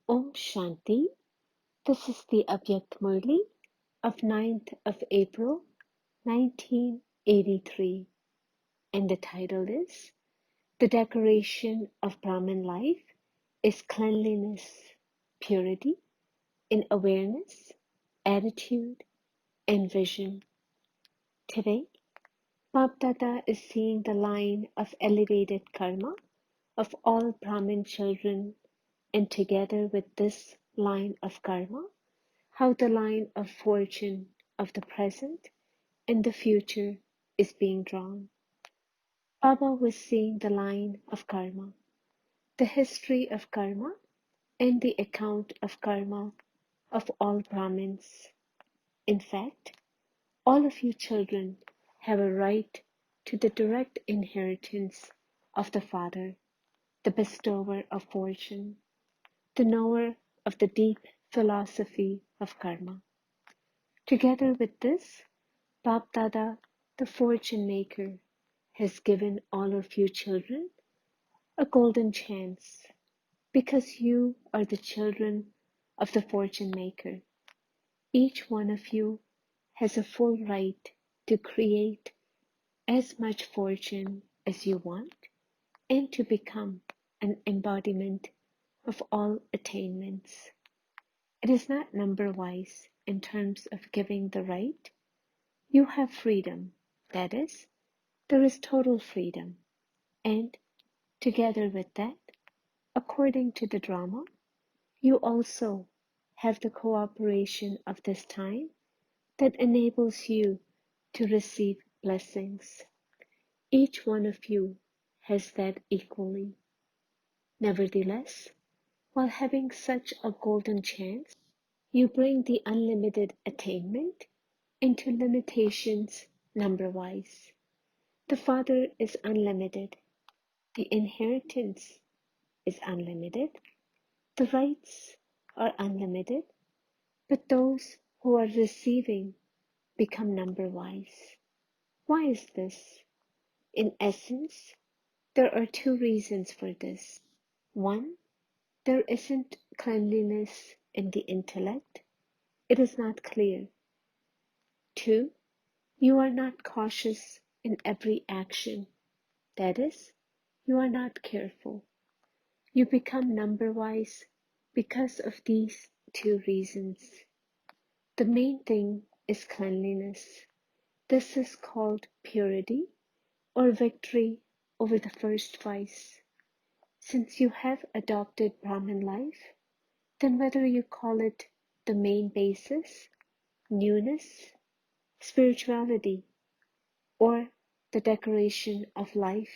Om Shanti. This is the Avyakt Murli of 9th of April 1983, and the title is The Decoration of Brahmin Life is Cleanliness, Purity in Awareness, Attitude, and Vision. Today, Bapdada is seeing the line of elevated karma of all Brahmin children, and together with this line of karma, how the line of fortune of the present and the future is being drawn. Baba was seeing the line of karma, the history of karma, and the account of karma of all Brahmins. In fact, all of you children have a right to the direct inheritance of the Father, the bestower of fortune, the knower of the deep philosophy of karma. Together with this, Bap Dada, the fortune maker, has given all of you children a golden chance because you are the children of the fortune maker. Each one of you has a full right to create as much fortune as you want and to become an embodiment of all attainments. It is not number-wise in terms of giving the right. You have freedom, that is, there is total freedom, and together with that, according to the drama, you also have the cooperation of this time that enables you to receive blessings. Each one of you has that equally. Nevertheless, while having such a golden chance, you bring the unlimited attainment into limitations number-wise. The Father is unlimited. The inheritance is unlimited. The rights are unlimited. But those who are receiving become number-wise. Why is this? In essence, there are two reasons for this. One, there isn't cleanliness in the intellect. It is not clear. Two, you are not cautious in every action. That is, you are not careful. You become number-wise because of these two reasons. The main thing is cleanliness. This is called purity or victory over the first vice. Since you have adopted Brahmin life, then whether you call it the main basis, newness, spirituality, or the decoration of life,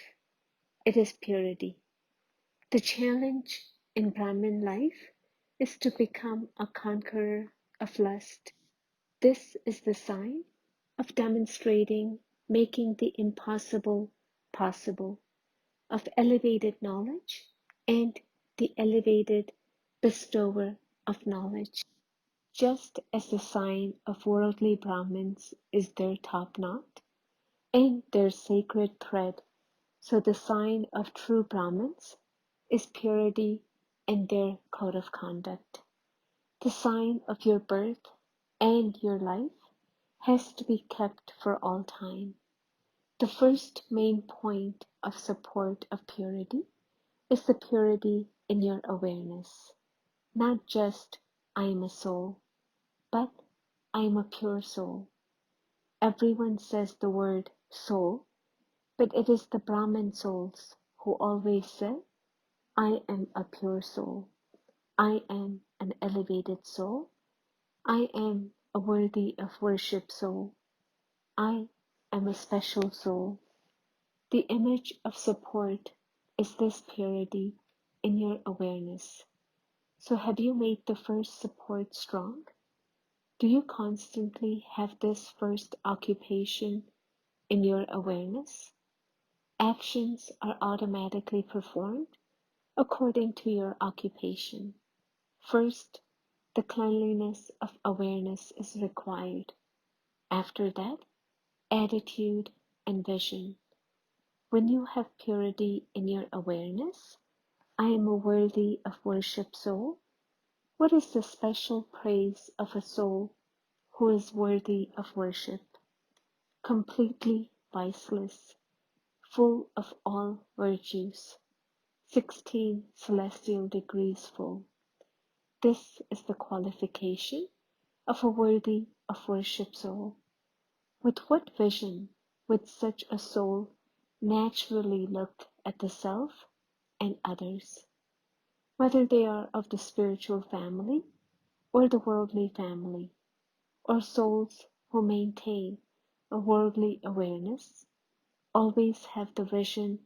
it is purity. The challenge in Brahmin life is to become a conqueror of lust. This is the sign of demonstrating, making the impossible possible, of elevated knowledge and the elevated bestower of knowledge. Just as the sign of worldly Brahmins is their top knot and their sacred thread, so the sign of true Brahmins is purity and their code of conduct. The sign of your birth and your life has to be kept for all time. The first main point of support of purity is the purity in your awareness. Not just I am a soul, but I am a pure soul. Everyone says the word soul, but it is the Brahmin souls who always say, I am a pure soul. I am an elevated soul. I am a worthy of worship soul. I am a special soul. The image of support is this purity in your awareness. So have you made the first support strong? Do you constantly have this first occupation in your awareness? Actions are automatically performed according to your occupation. First, the cleanliness of awareness is required. After that, attitude and vision. When you have purity in your awareness, I am a worthy of worship soul, What is the special praise of a soul who is worthy of worship, completely viceless, full of all virtues, 16 celestial degrees full? This is the qualification of a worthy of worship soul. With what vision would such a soul naturally look at the self and others, whether they are of the spiritual family or the worldly family, or souls who maintain a worldly awareness, always have the vision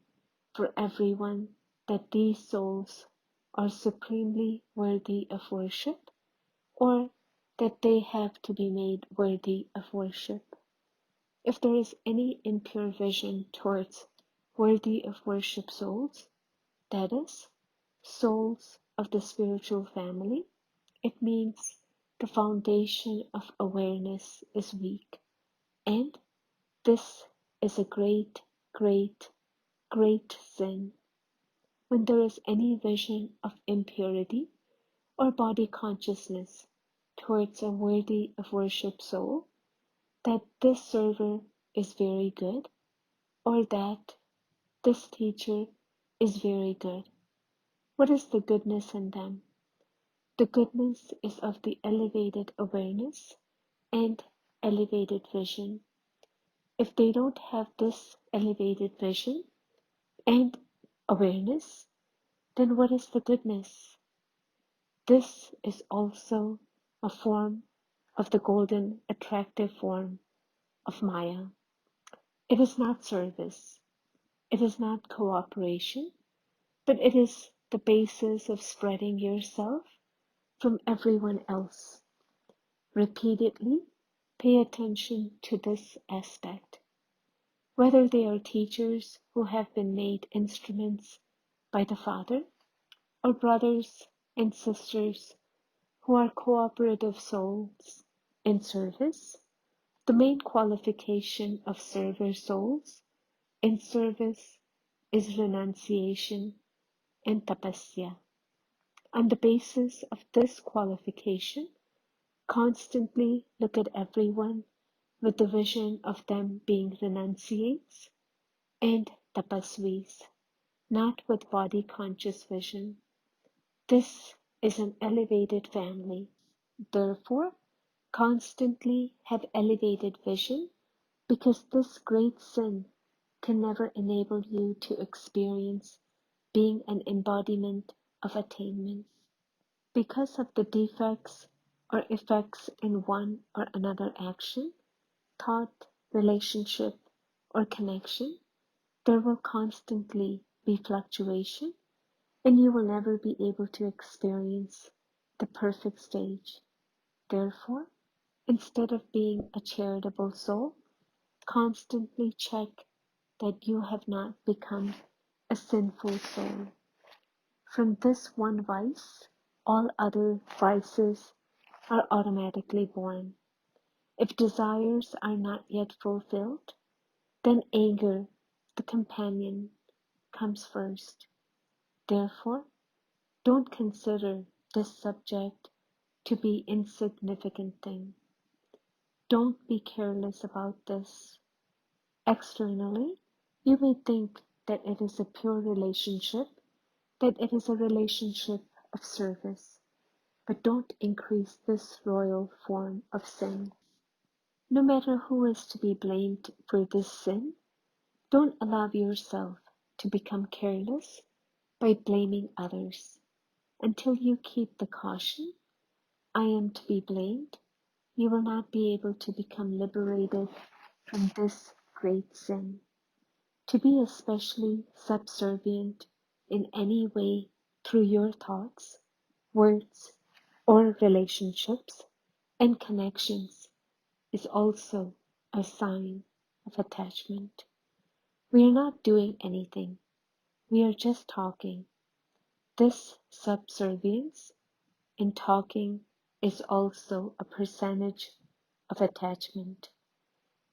for everyone that these souls are supremely worthy of worship, or that they have to be made worthy of worship. If there is any impure vision towards worthy of worship souls, that is, souls of the spiritual family, it means the foundation of awareness is weak, and this is a great, great, great sin. When there is any vision of impurity or body consciousness towards a worthy of worship soul, that this server is very good, or that this teacher is very good. What is the goodness in them? The goodness is of the elevated awareness and elevated vision. If they don't have this elevated vision and awareness, then what is the goodness? This is also a form of the golden attractive form of Maya. It is not service, it is not cooperation, but it is the basis of spreading yourself from everyone else. Repeatedly pay attention to this aspect. Whether they are teachers who have been made instruments by the Father, or brothers and sisters who are cooperative souls in service, the main qualification of server souls in service is renunciation and tapasya. On the basis of this qualification, constantly look at everyone with the vision of them being renunciates and tapasvis, not with body conscious vision. This is an elevated family. Therefore, constantly have elevated vision, because this great sin can never enable you to experience being an embodiment of attainment. Because of the defects or effects in one or another action, thought, relationship, or connection, there will constantly be fluctuation, and you will never be able to experience the perfect stage. Therefore, instead of being a charitable soul, constantly check that you have not become a sinful soul. From this one vice, all other vices are automatically born. If desires are not yet fulfilled, then anger, the companion, comes first. Therefore, don't consider this subject to be insignificant thing. Don't be careless about this. Externally, you may think that it is a pure relationship, that it is a relationship of service, but don't increase this royal form of sin. No matter who is to be blamed for this sin, don't allow yourself to become careless by blaming others. Until you keep the caution, I am to be blamed, you will not be able to become liberated from this great sin. To be especially subservient in any way through your thoughts, words, or relationships and connections is also a sign of attachment. We are not doing anything, we are just talking. This subservience in talking is also a percentage of attachment,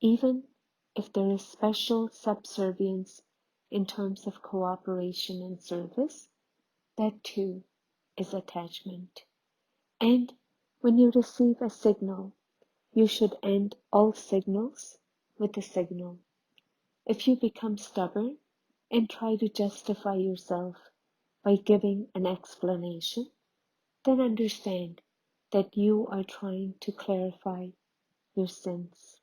even if there is special subservience in terms of cooperation and service. That too is attachment. And when you receive a signal, you should end all signals with a signal. If you become stubborn and try to justify yourself by giving an explanation, then understand that you are trying to clarify your sins.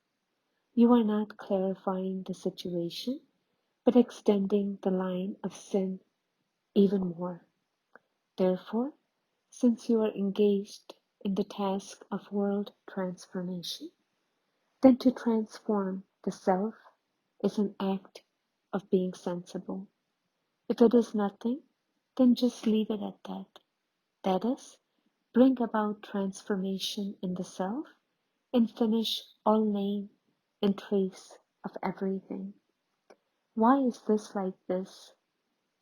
You are not clarifying the situation, but extending the line of sin even more. Therefore, since you are engaged in the task of world transformation, then to transform the self is an act of being sensible. If it is nothing, then just leave it at that. That is, bring about transformation in the self and finish all name and trace of everything. Why is this like this?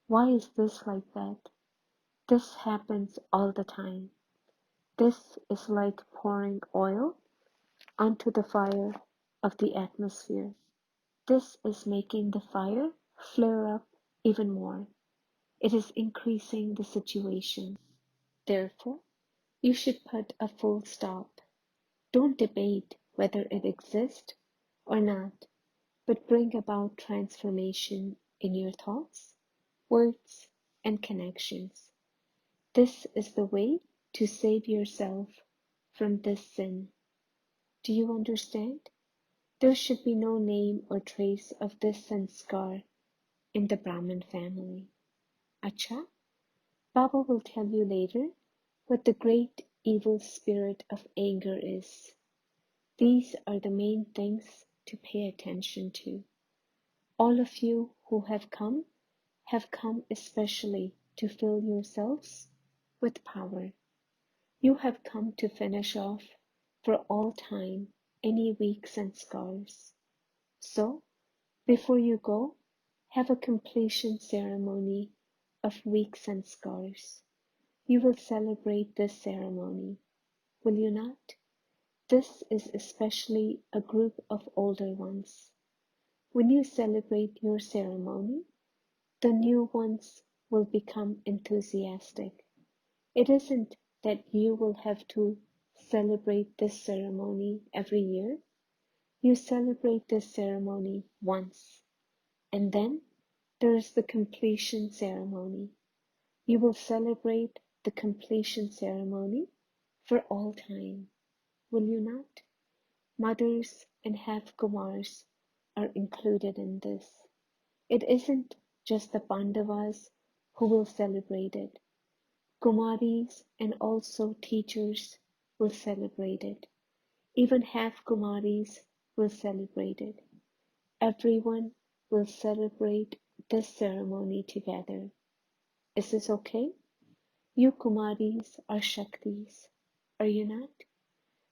Why is this like that? This happens all the time. This is like pouring oil onto the fire of the atmosphere. This is making the fire flare up even more. It is increasing the situation. Therefore, you should put a full stop. Don't debate whether it exists or not, but bring about transformation in your thoughts, words, and connections. This is the way to save yourself from this sin. Do you understand? There should be no name or trace of this sanskar in the Brahmin family. Acha, Baba will tell you later what the great evil spirit of anger is. These are the main things to pay attention to. All of you who have come especially to fill yourselves with power. You have come to finish off for all time any weak sanskars. So, before you go, have a completion ceremony of weak sanskars. You will celebrate this ceremony, will you not? This is especially a group of older ones. When you celebrate your ceremony, the new ones will become enthusiastic. It isn't that you will have to celebrate this ceremony every year. You celebrate this ceremony once, and then there is the completion ceremony. You will celebrate the completion ceremony for all time, will you not? Mothers and half Kumars are included in this. It isn't just the Pandavas who will celebrate it. Kumaris and also teachers will celebrate it. Even half Kumaris will celebrate it. Everyone will celebrate this ceremony together. Is this okay? You Kumaris are Shaktis, are you not?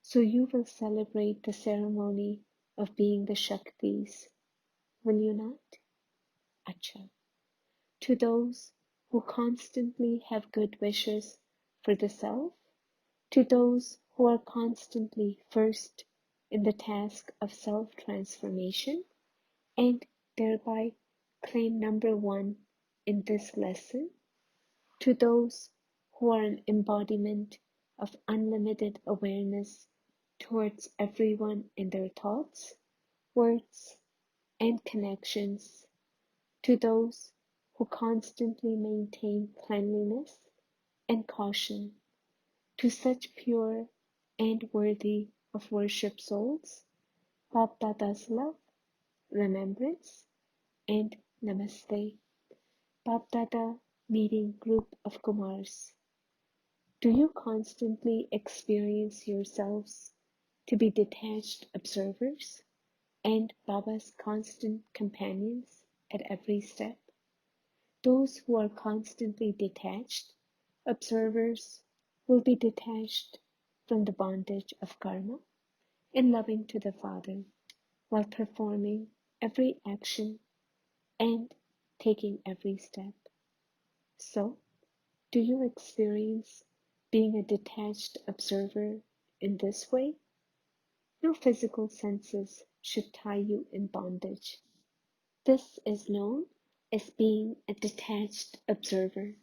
So you will celebrate the ceremony of being the Shaktis, will you not? Acha. To those who constantly have good wishes for the self, to those who are constantly first in the task of self-transformation and thereby claim number one in this lesson, to those who are an embodiment of unlimited awareness towards everyone in their thoughts, words, and connections, to those who constantly maintain cleanliness and caution, to such pure and worthy of worship souls, Bapdada's love, remembrance, and Namaste. Bapdada meeting group of Kumars. Do you constantly experience yourselves to be detached observers and Baba's constant companions at every step? Those who are constantly detached observers will be detached from the bondage of karma and loving to the Father while performing every action and taking every step. So, do you experience being a detached observer in this way? No physical senses should tie you in bondage. This is known as being a detached observer.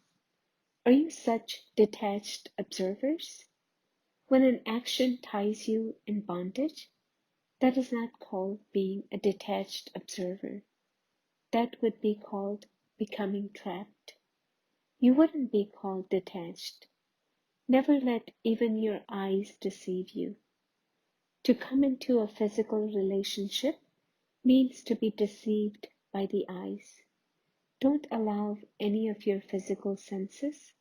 Are you such detached observers? When an action ties you in bondage, that is not called being a detached observer. That would be called becoming trapped. You wouldn't be called detached. Never let even your eyes deceive you. To come into a physical relationship means to be deceived by the eyes. Don't allow any of your physical senses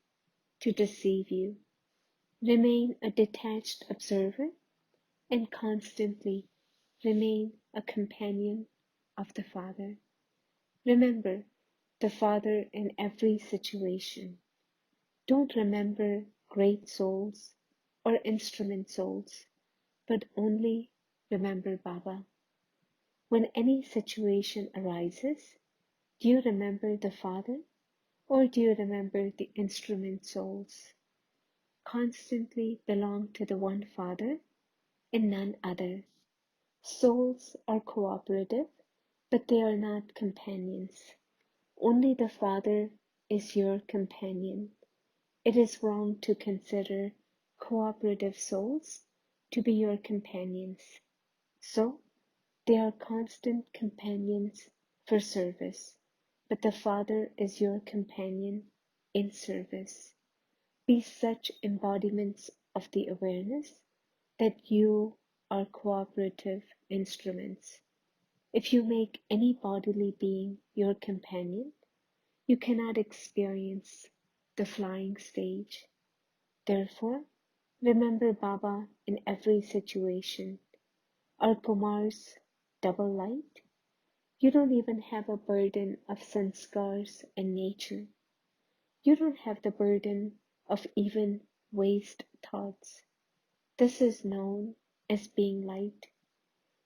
to deceive you. Remain a detached observer and constantly remain a companion of the Father. Remember the Father in every situation. Don't remember great souls or instrument souls, but only remember Baba. When any situation arises, do you remember the Father or do you remember the instrument souls? Constantly belong to the one Father and none other. Souls are cooperative, but they are not companions. Only the Father is your companion. It is wrong to consider cooperative souls to be your companions. So, they are constant companions for service, but the Father is your companion in service. Be such embodiments of the awareness that you are cooperative instruments. If you make any bodily being your companion, you cannot experience the flying stage. Therefore, remember Baba in every situation. Are Kumar's double light? You don't even have a burden of sanskars and nature. You don't have the burden of even waste thoughts. This is known as being light.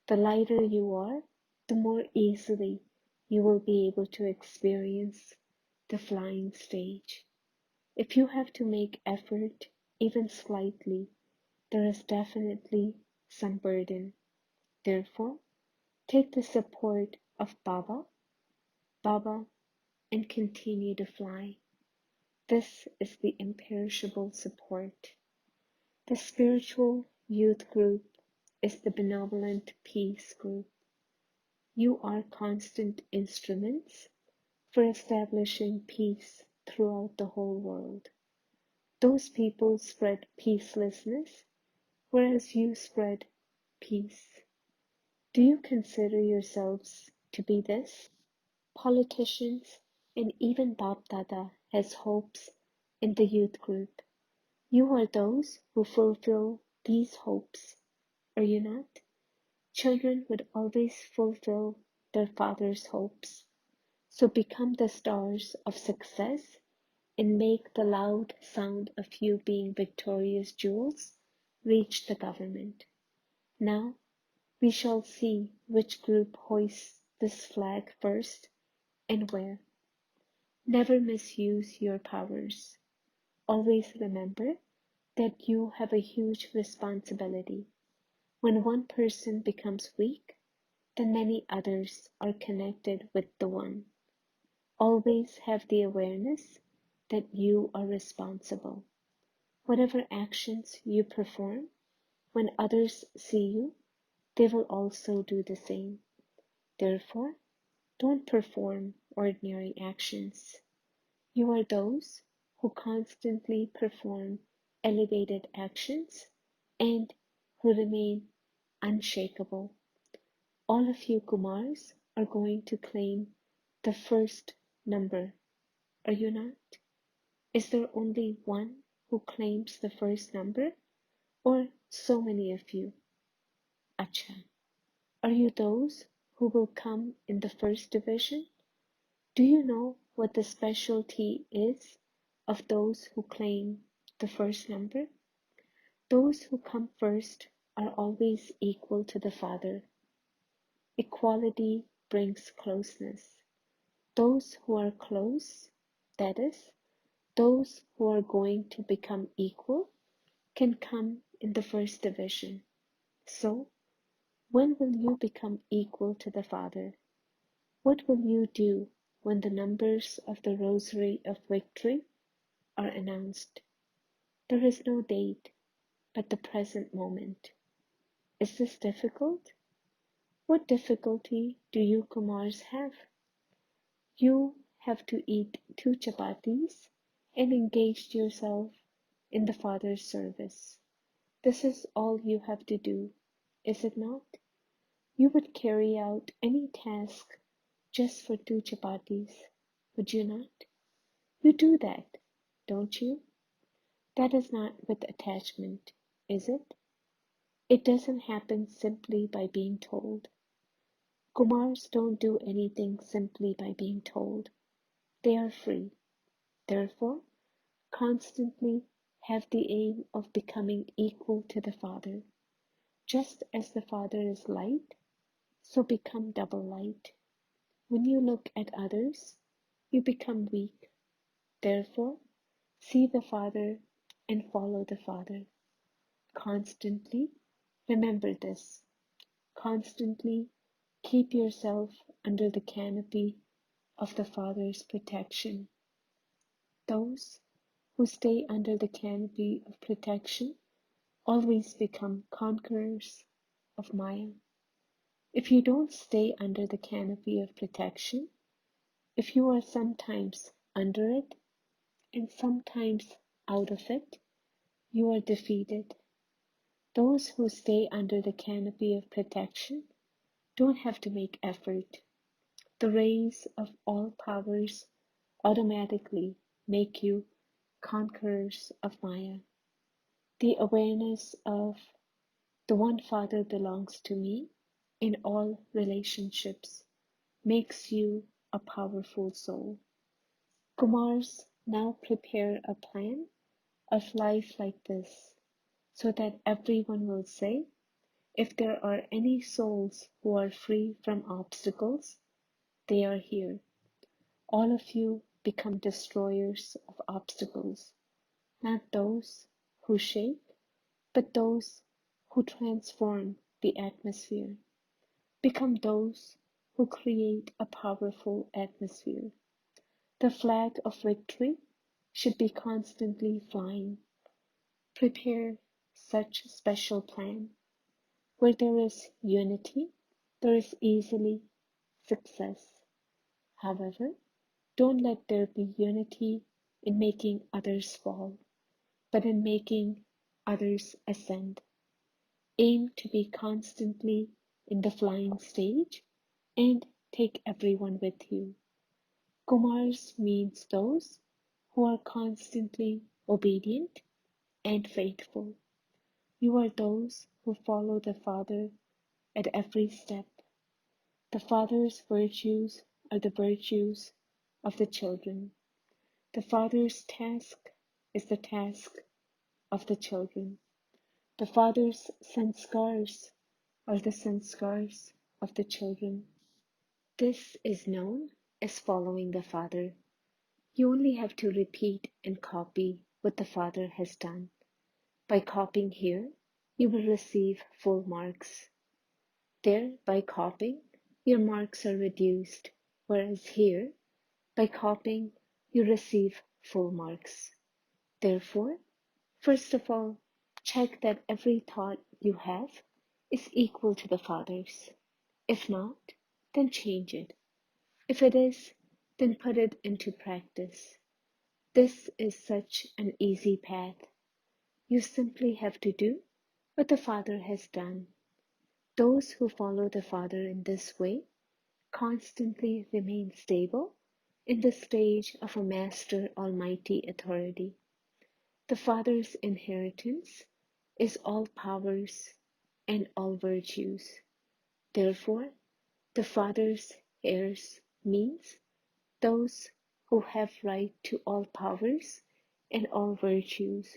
The lighter you are, the more easily you will be able to experience the flying stage. If you have to make effort, even slightly, there is definitely some burden. Therefore, take the support of Baba, and continue to fly. This is the imperishable support. The spiritual youth group is the benevolent peace group. You are constant instruments for establishing peace throughout the whole world. Those people spread peacelessness, whereas you spread peace. Do you consider yourselves to be this? Politicians and even Bap Dada has hopes in the youth group. You are those who fulfill these hopes, are you not? Children would always fulfill their father's hopes. So become the stars of success and make the loud sound of you being victorious jewels reach the government. Now we shall see which group hoists this flag first and where. Never misuse your powers. Always remember that you have a huge responsibility. When one person becomes weak, then many others are connected with the one. Always have the awareness that you are responsible. Whatever actions you perform, when others see you, they will also do the same. Therefore, don't perform ordinary actions. You are those who constantly perform elevated actions and who remain unshakable. All of you Kumars are going to claim the first number, are you not? Is there only one who claims the first number, or so many of you? Acha. Are you those who will come in the first division? Do you know what the specialty is of those who claim the first number? Those who come first are always equal to the Father. Equality brings closeness. Those who are close, that is, those who are going to become equal, can come in the first division. So, when will you become equal to the Father? What will you do when the numbers of the Rosary of Victory are announced? There is no date. but the present moment. Is this difficult? What difficulty do you Kumars have? You have to eat 2 chapatis and engage yourself in the Father's service. This is all you have to do, is it not? You would carry out any task just for 2 chapatis, would you not? You do that, don't you? That is not with attachment, is it? It doesn't happen simply by being told. Kumars don't do anything simply by being told. They are free. Therefore, constantly have the aim of becoming equal to the Father. Just as the Father is light, so become double light. When you look at others, you become weak. Therefore, see the Father and follow the Father. Constantly remember this. Constantly keep yourself under the canopy of the Father's protection. Those who stay under the canopy of protection always become conquerors of Maya. If you don't stay under the canopy of protection, if you are sometimes under it and sometimes out of it, you are defeated. Those who stay under the canopy of protection don't have to make effort. The rays of all powers automatically make you conquerors of Maya. The awareness of the one Father belongs to me in all relationships makes you a powerful soul. Kumars now prepare a plan of life like this so that everyone will say, if there are any souls who are free from obstacles, they are here. All of you become destroyers of obstacles, not those who shape, but those who transform the atmosphere. Become those who create a powerful atmosphere. The flag of victory should be constantly flying. Prepare such special plan. Where there is unity, there is easily success. However, don't let there be unity in making others fall, but in making others ascend. Aim to be constantly in the flying stage and take everyone with you. Kumars means those who are constantly obedient and faithful. You are those who follow the Father at every step. The Father's virtues are the virtues of the children. The Father's task is the task of the children. The Father's sanskars are the sanskars of the children. This is known as following the Father. You only have to repeat and copy what the Father has done. By copying here, you will receive full marks. There, by copying, your marks are reduced, whereas here, by copying, you receive full marks. Therefore, first of all, check that every thought you have is equal to the Father's. If not, then change it. If it is, then put it into practice. This is such an easy path. You simply have to do what the Father has done. Those who follow the Father in this way constantly remain stable in the stage of a Master Almighty authority. The Father's inheritance is all powers and all virtues. Therefore, the Father's heirs means those who have right to all powers and all virtues.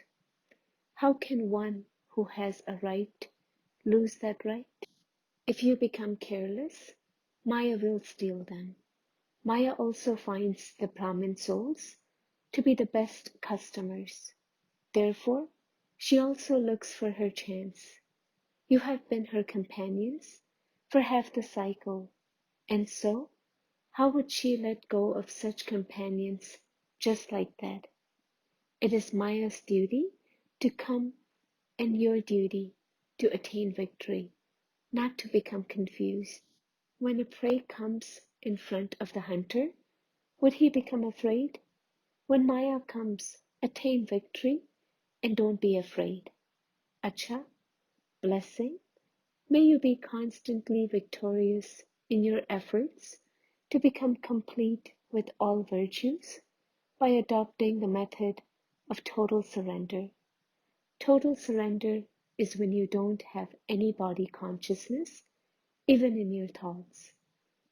How can one who has a right lose that right? If you become careless, Maya will steal them. Maya also finds the Brahmin souls to be the best customers. Therefore, she also looks for her chance. You have been her companions for half the cycle, and so, how would she let go of such companions just like that? It is Maya's duty to come and your duty to attain victory, not to become confused. When a prey comes in front of the hunter, would he become afraid? When Maya comes, attain victory and don't be afraid. Acha, blessing. May you be constantly victorious in your efforts to become complete with all virtues by adopting the method of total surrender. Total surrender is when you don't have any body consciousness, even in your thoughts.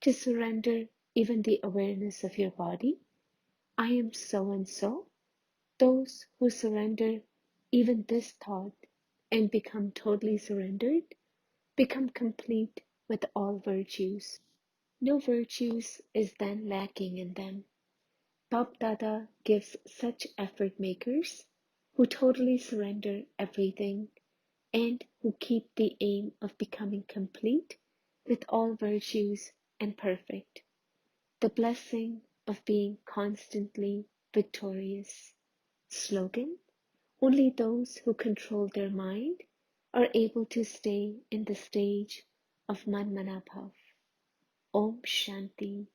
To surrender even the awareness of your body, I am so and so. Those who surrender even this thought and become totally surrendered become complete with all virtues. No virtues is then lacking in them. Bab Dada gives such effort makers who totally surrender everything and who keep the aim of becoming complete with all virtues and perfect, the blessing of being constantly victorious. Slogan: only those who control their mind are able to stay in the stage of Manmanabhav. Om Shanti.